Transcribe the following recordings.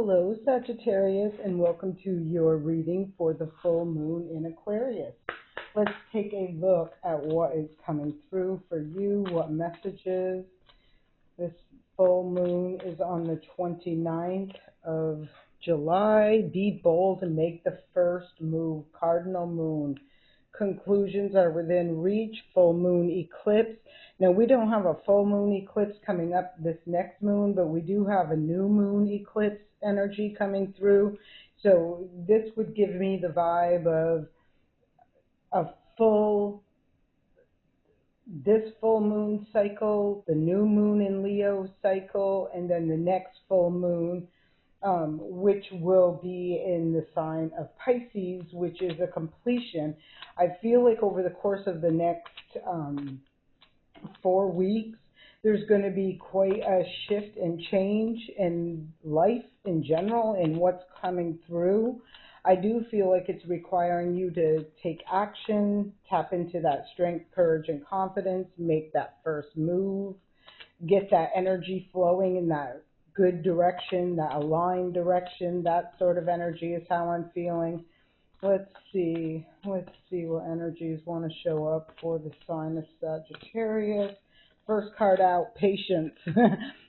Hello, Sagittarius, and welcome to your reading for the full moon in Aquarius. Let's take a look at what is coming through for you, what messages. This full moon is on the 29th of July. Be bold and make the first move. Cardinal moon. Conclusions are within reach. Full moon eclipse. Now, we don't have a full moon eclipse coming up this next moon, but we do have a new moon eclipse energy coming through. So this would give me the vibe of a this full moon cycle, the new moon in Leo cycle, and then the next full moon, which will be in the sign of Pisces, which is a completion. I feel like over the course of the next 4 weeks, there's going to be quite a shift and change in life in general and what's coming through. I do feel like it's requiring you to take action, tap into that strength, courage, and confidence, make that first move, get that energy flowing in that good direction, that aligned direction. That sort of energy is how I'm feeling. Let's see what energies want to show up for the sign of Sagittarius. First card out, patience.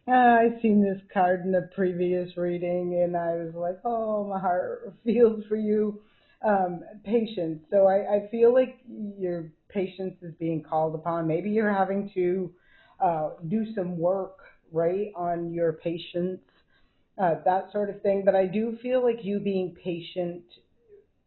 I've seen this card in a previous reading, and I was like, oh, my heart feels for you. Patience. So I feel like your patience is being called upon. Maybe you're having to do some work, right, on your patience, that sort of thing. But I do feel like you being patient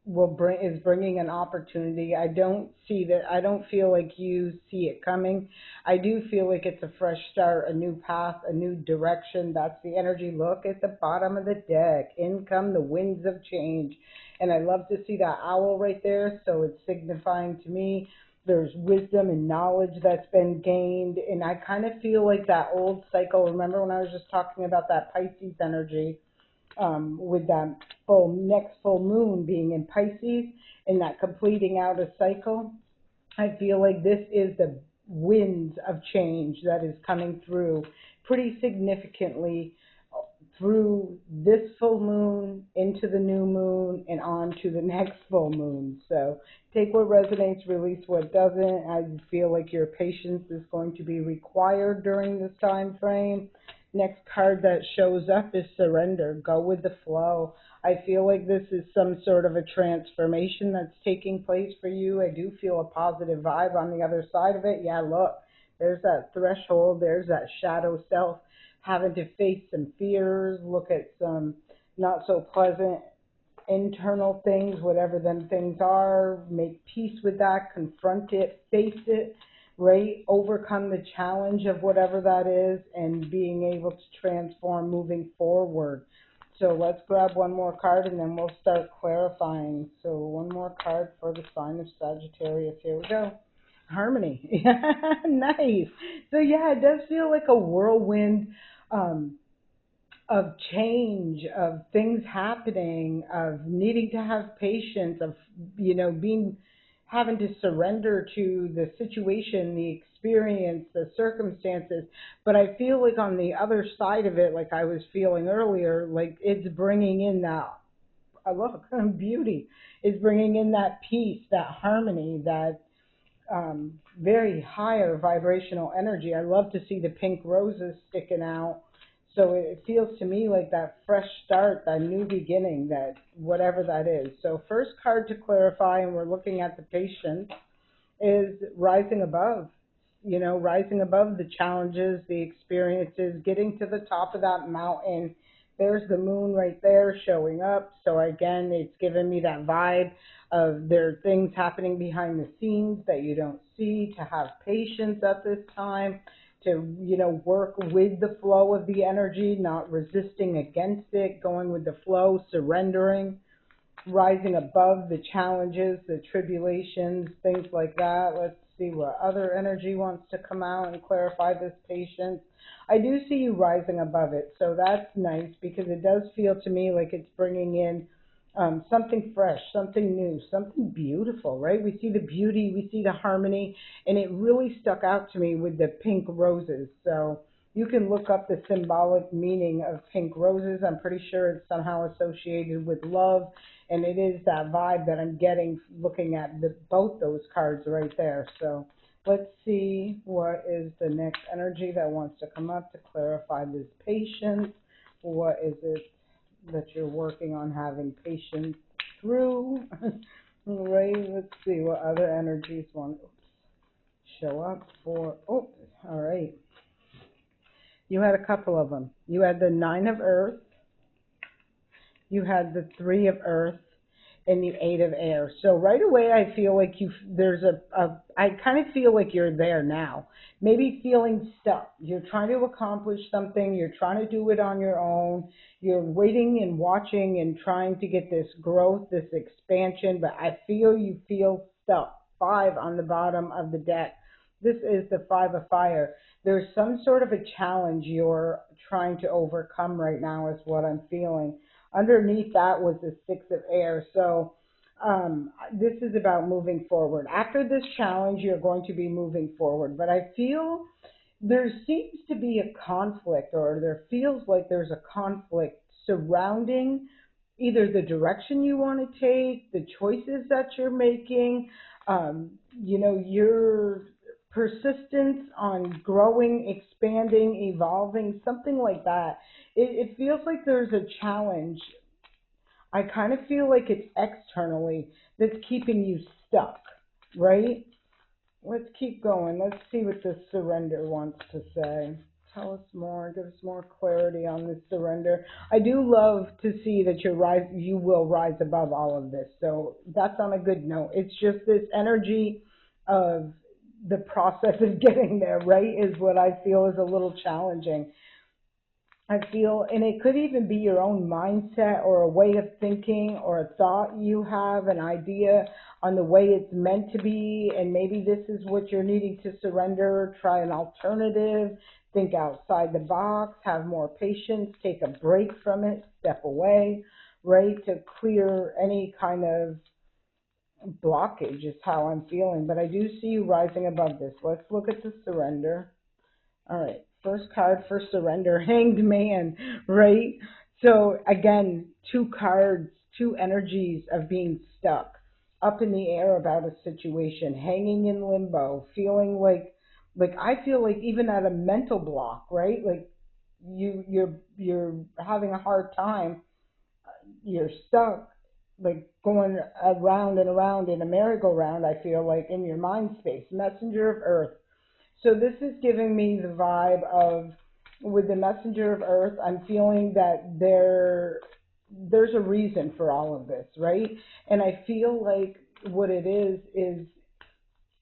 is bringing an opportunity. I don't feel like you see it coming. I do feel like it's a fresh start, a new path, a new direction. That's the energy. Look at the bottom of the deck. In come the winds of change. And I love to see that owl right there. So it's signifying to me there's wisdom and knowledge that's been gained. And I kind of feel like that old cycle. Remember when I was just talking about that Pisces energy? With that next full moon being in Pisces and that completing out a cycle, I feel like this is the winds of change that is coming through pretty significantly through this full moon into the new moon and on to the next full moon. So take what resonates, release what doesn't. I feel like your patience is going to be required during this time frame. Next card that shows up is surrender. Go with the flow. I feel like this is some sort of a transformation that's taking place for you. I do feel a positive vibe on the other side of it. Yeah, look, there's that threshold. There's that shadow self having to face some fears, look at some not so pleasant internal things, whatever them things are, make peace with that, confront it, face it, right? Overcome the challenge of whatever that is and being able to transform moving forward. So let's grab one more card and then we'll start clarifying. So one more card for the sign of Sagittarius. Here we go. Harmony. Nice. So yeah, it does feel like a whirlwind of change, of things happening, of needing to have patience, of having to surrender to the situation, the experience, the circumstances. But I feel like on the other side of it, like I was feeling earlier, like it's bringing in that look, beauty. Is bringing in that peace, that harmony, that very higher vibrational energy. I love to see the pink roses sticking out. So it feels to me like that fresh start, that new beginning, that whatever that is. So first card to clarify, and we're looking at the patience, is rising above. Rising above the challenges, the experiences, getting to the top of that mountain. There's the moon right there showing up. So again, it's giving me that vibe of there are things happening behind the scenes that you don't see, to have patience at this time, to work with the flow of the energy, not resisting against it, going with the flow, surrendering, rising above the challenges, the tribulations, things like that. Let's see what other energy wants to come out and clarify this patience. I do see you rising above it, so that's nice because it does feel to me like it's bringing in something fresh, something new, something beautiful, right? We see the beauty, we see the harmony, and it really stuck out to me with the pink roses. So You can look up the symbolic meaning of pink roses. I'm pretty sure it's somehow associated with love, and it is that vibe that I'm getting looking at both those cards right there. So let's see what is the next energy that wants to come up to clarify this patience. What is it that you're working on having patience through? Right, let's see what other energies want to show up for. Oh, all right. You had a couple of them. You had the Nine of Earth, you had the Three of Earth, and the Eight of Air. So right away, I feel like I kind of feel like you're there now. Maybe feeling stuck. You're trying to accomplish something. You're trying to do it on your own. You're waiting and watching and trying to get this growth, this expansion, but I feel you feel stuck. Five on the bottom of the deck. This is the Five of Fire. There's some sort of a challenge you're trying to overcome right now is what I'm feeling. Underneath that was the Six of Air. So this is about moving forward. After this challenge, you're going to be moving forward. But I feel there seems to be a conflict, or there feels like there's a conflict surrounding either the direction you want to take, the choices that you're making, your persistence on growing, expanding, evolving, something like that. It feels like there's a challenge. I kind of feel like it's externally that's keeping you stuck, right? Let's keep going. Let's see what the surrender wants to say. Tell us more. Give us more clarity on this surrender. I do love to see that you will rise above all of this. So that's on a good note. It's just this energy of the process of getting there, right, is what I feel is a little challenging. I feel, and it could even be your own mindset or a way of thinking or a thought you have, an idea on the way it's meant to be, and maybe this is what you're needing to surrender, try an alternative, think outside the box, have more patience, take a break from it, step away, right, to clear any kind of blockage is how I'm feeling. But I do see you rising above this. Let's look at the surrender. All right, first card for surrender, Hanged Man, right? So again, two cards, two energies of being stuck, up in the air about a situation, hanging in limbo, feeling like I feel like even at a mental block, right? Like you're having a hard time, you're stuck, like going around and around in a merry-go-round, I feel like, in your mind space. Messenger of Earth. So this is giving me the vibe of, with the Messenger of Earth, I'm feeling that there's a reason for all of this, right? And I feel like what it is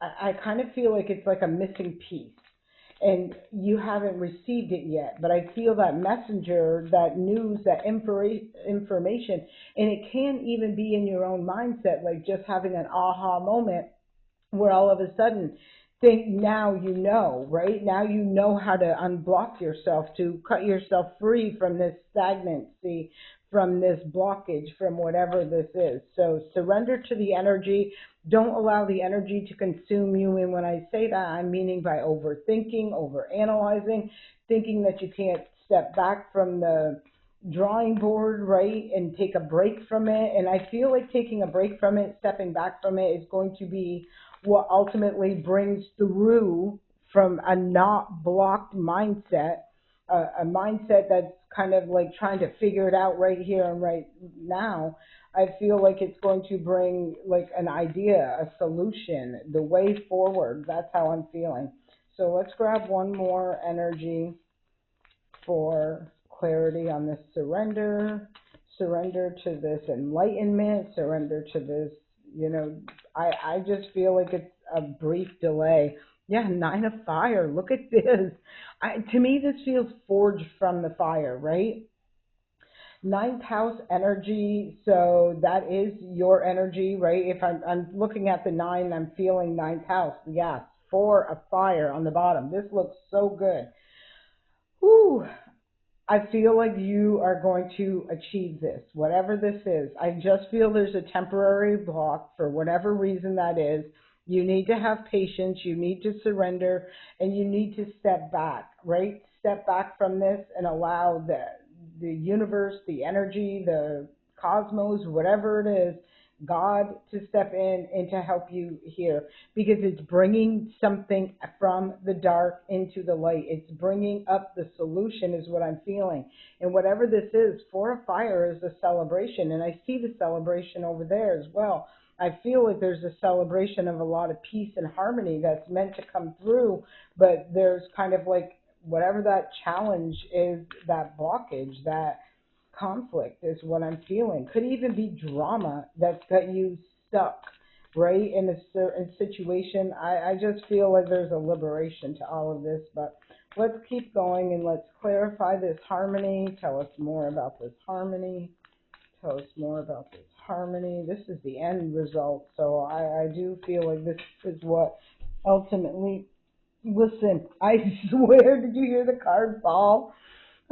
I kind of feel like it's like a missing piece. And you haven't received it yet, but I feel that messenger, that news, that information, and it can even be in your own mindset, like just having an aha moment where all of a sudden think now you know, right? Now you know how to unblock yourself, to cut yourself free from this stagnancy, from this blockage, from whatever this is. So surrender to the energy. Don't allow the energy to consume you. And when I say that, I'm meaning by overthinking, overanalyzing, thinking that you can't step back from the drawing board, right, and take a break from it. And I feel like taking a break from it, stepping back from it, is going to be what ultimately brings through from a not blocked mindset, a mindset that's kind of like trying to figure it out right here and right now. I feel like it's going to bring like an idea, a solution, the way forward. That's how I'm feeling. So let's grab one more energy for clarity on this surrender. Surrender to this enlightenment, surrender to this, I just feel like it's a brief delay. Yeah, Nine of Fire. Look at this. To me, this feels forged from the fire, right? Ninth house energy, so that is your energy, right? If I'm looking at the nine, I'm feeling ninth house. Yes, Four of Fire on the bottom. This looks so good. Whew. I feel like you are going to achieve this, whatever this is. I just feel there's a temporary block for whatever reason that is. You need to have patience, you need to surrender, and you need to step back, right? step back from this and allow the universe, the energy, the cosmos, whatever it is, God to step in and to help you here, because it's bringing something from the dark into the light. It's bringing up the solution is what I'm feeling. And whatever this is, Four of Fire is a celebration, and I see the celebration over there as well. I feel like there's a celebration of a lot of peace and harmony that's meant to come through, but there's kind of like whatever that challenge is, that blockage, that conflict is what I'm feeling. Could even be drama that's got you stuck, right, in a certain situation. I just feel like there's a liberation to all of this, but let's keep going and let's clarify this harmony. Tell us more about this harmony. Tell us more about this harmony. This is the end result, so I do feel like this is what ultimately, listen, I swear, did you hear the card fall?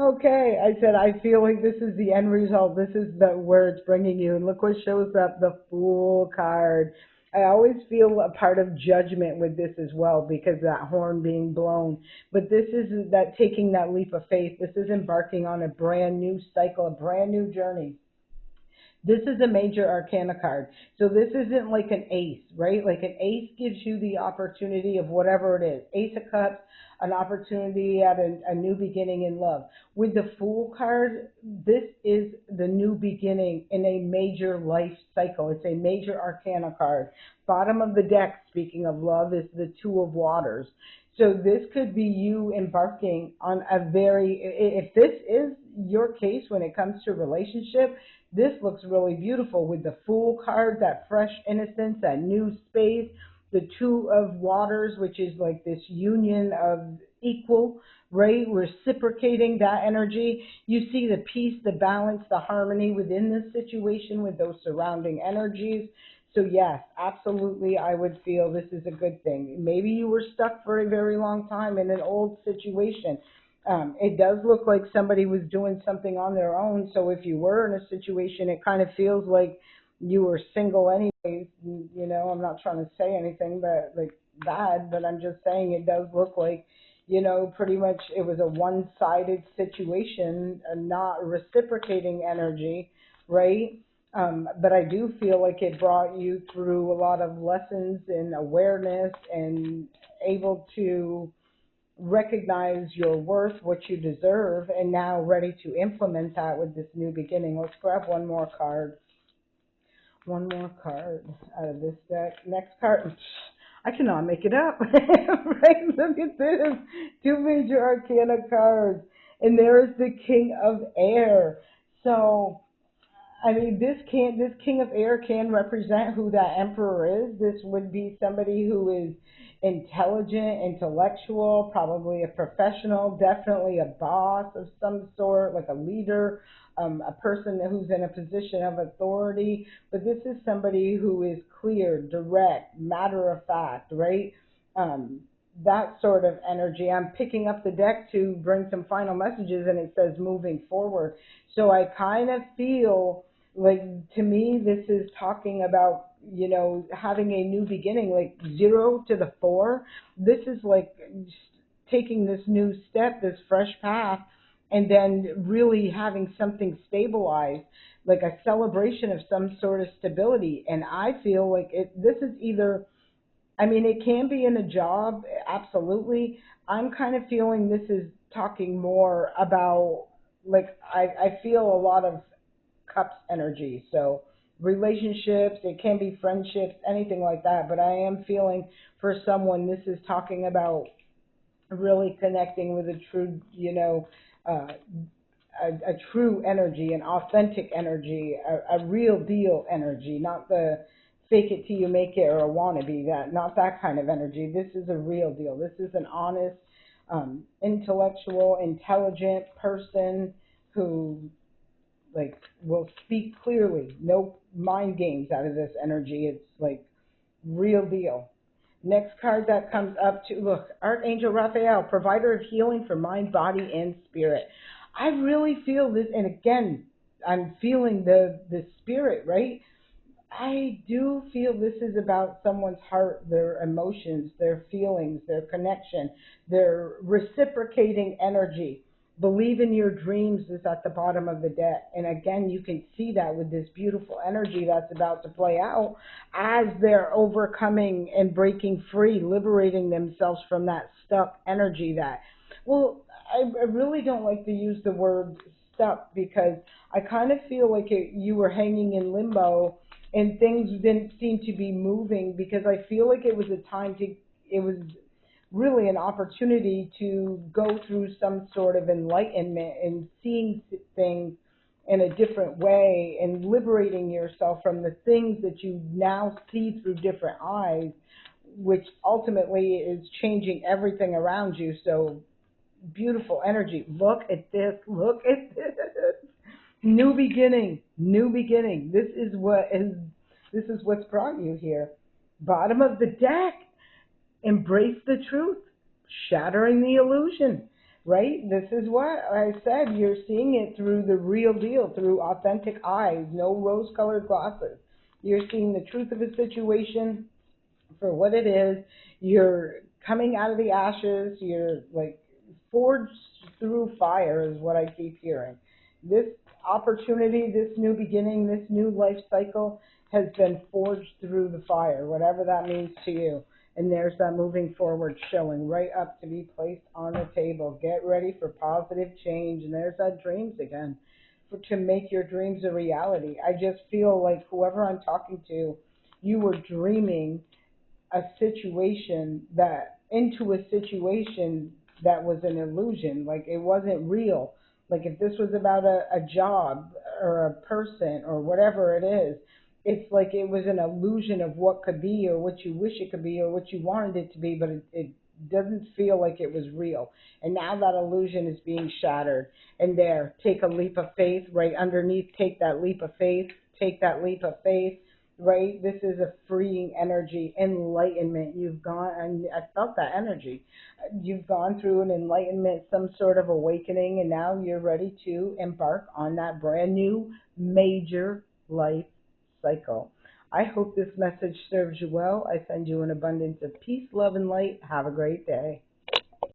Okay, I said I feel like this is the end result. This is the where it's bringing you. And look what shows up, the Fool card. I always feel a part of judgment with this as well, because that horn being blown. But this is that taking that leap of faith. This is embarking on a brand new cycle, a brand new journey. This is a major arcana card. So this isn't like an ace, right? Like an ace gives you the opportunity of whatever it is. Ace of Cups, an opportunity at a new beginning in love. With the Fool card, this is the new beginning in a major life cycle. It's a major arcana card. Bottom of the deck, speaking of love, is the Two of Waters. So this could be you embarking on a very, if this is your case when it comes to relationship, this looks really beautiful with the Fool card, that fresh innocence, that new space, the Two of Waters, which is like this union of equal, right? Reciprocating that energy. You see the peace, the balance, the harmony within this situation with those surrounding energies. So yes, absolutely, I would feel this is a good thing. Maybe you were stuck for a very long time in an old situation. It does look like somebody was doing something on their own. So if you were in a situation, it kind of feels like you were single anyways. You know, I'm not trying to say anything but like bad, but I'm just saying it does look like, you know, pretty much it was a one-sided situation, not reciprocating energy, right? But I do feel like it brought you through a lot of lessons in awareness and able to recognize your worth, what you deserve, and now ready to implement that with this new beginning. Let's grab one more card. One more card out of this deck. Next card. I cannot make it up. Right? Look at this. Two major arcana cards. And there is the King of Air. So I mean, this King of Air can represent who that Emperor is. This would be somebody who is intelligent, intellectual, probably a professional, definitely a boss of some sort, like a leader, a person who's in a position of authority. But this is somebody who is clear, direct, matter of fact, right? Um, that sort of energy. I'm picking up the deck to bring some final messages, and it says moving forward. So I kind of feel like, to me, this is talking about, you know, having a new beginning, like 0 to the 4. This is like taking this new step, this fresh path, and then really having something stabilized, like a celebration of some sort of stability. And I feel like this is either, I mean, it can be in a job, absolutely. I'm kind of feeling this is talking more about, like, I feel a lot of cups energy. So relationships, it can be friendships, anything like that. But I am feeling for someone, this is talking about really connecting with a true, you know, uh, a true energy, an authentic energy, a real deal energy, not the fake it till you make it or a wannabe, that, not that kind of energy. This is a real deal. This is an honest, intellectual, intelligent person who, like, will speak clearly. No mind games out of this energy. It's like real deal. Next card that comes up to, look, Archangel Raphael, provider of healing for mind, body, and spirit. I really feel this, and again, I'm feeling the spirit, right? I do feel this is about someone's heart, their emotions, their feelings, their connection, their reciprocating energy. Believe in your dreams is at the bottom of the deck. And again, you can see that with this beautiful energy that's about to play out as they're overcoming and breaking free, liberating themselves from that stuck energy that, well, I really don't like to use the word stuck because I kind of feel like you were hanging in limbo and things didn't seem to be moving because I feel like it was a time to, it was really an opportunity to go through some sort of enlightenment and seeing things in a different way and liberating yourself from the things that you now see through different eyes, which ultimately is changing everything around you. So beautiful energy. Look at this. Look at this. New beginning. New beginning. This is what's brought you here. Bottom of the deck. Embrace the truth. Shattering the illusion. Right? This is what I said. You're seeing it through the real deal, through authentic eyes, no rose-colored glasses. You're seeing the truth of a situation for what it is. You're coming out of the ashes. You're like forged through fire is what I keep hearing. This opportunity, this new beginning, this new life cycle has been forged through the fire, whatever that means to you. And there's that moving forward showing right up to be placed on the table. Get ready for positive change. And there's that dreams again, to make your dreams a reality. I just feel like whoever I'm talking to, you were dreaming a situation that into a situation that was an illusion, like it wasn't real. Like if this was about a job or a person or whatever it is, it's like it was an illusion of what could be or what you wish it could be or what you wanted it to be, but it doesn't feel like it was real. And now that illusion is being shattered. And there, take a leap of faith right underneath, take that leap of faith, take that leap of faith, right? This is a freeing energy, enlightenment. You've gone, and I felt that energy. You've gone through an enlightenment, some sort of awakening, and now you're ready to embark on that brand new major life cycle. I hope this message serves you well. I send you an abundance of peace, love, and light. Have a great day.